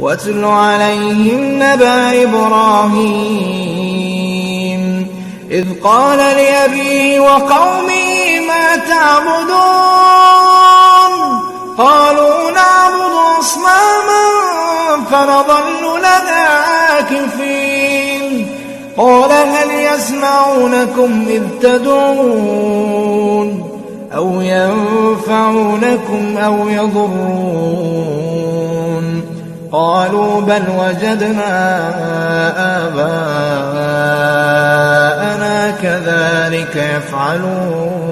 واتل عليهم نبأ إبراهيم إذ قال لأبيه وقومه ما تعبدون قالوا نعبد أصناما فنظل لها عاكفين قال هل يسمعونكم إذ تدعون أو ينفعونكم أو يضرون قالوا بل وجدنا آباءنا كذلك يفعلون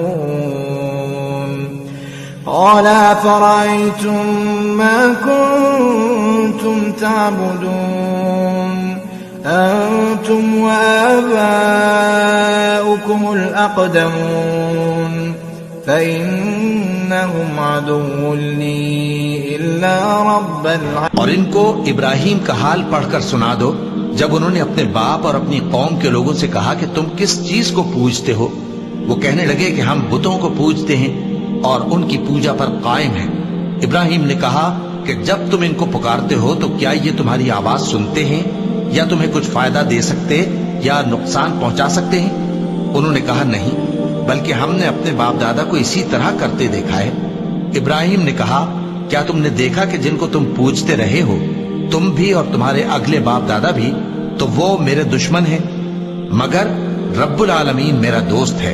قال أفرأيتم ما كنتم تعبدون أنتم وآباؤكم الأقدمون فإنهم عدو لي إلا رب العالمين. اور ان کو ابراہیم کا حال پڑھ کر سنا دو جب انہوں نے اپنے باپ اور اپنی قوم کے لوگوں سے کہا کہ تم کس چیز کو پوجتے ہو. وہ کہنے لگے کہ ہم بتوں کو پوجتے ہیں اور ان کی پوجا پر قائم ہیں. ابراہیم نے کہا کہ جب تم ان کو پکارتے ہو تو کیا یہ تمہاری آواز سنتے ہیں یا تمہیں کچھ فائدہ دے سکتے یا نقصان پہنچا سکتے ہیں؟ انہوں نے کہا نہیں، بلکہ ہم نے اپنے باپ دادا کو اسی طرح کرتے دیکھا ہے. ابراہیم نے کہا کیا تم نے دیکھا کہ جن کو تم پوجتے رہے ہو تم بھی اور تمہارے اگلے باپ دادا بھی تو وہ میرے دشمن ہیں، مگر رب العالمین میرا دوست ہے.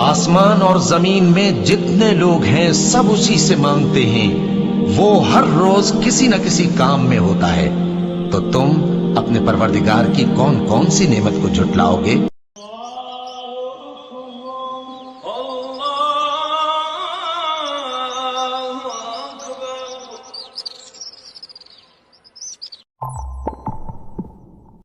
آسمان اور زمین میں جتنے لوگ ہیں سب اسی سے مانگتے ہیں، وہ ہر روز کسی نہ کسی کام میں ہوتا ہے. تو تم اپنے پروردگار کی کون کون سی نعمت کو جھٹلاؤ گے؟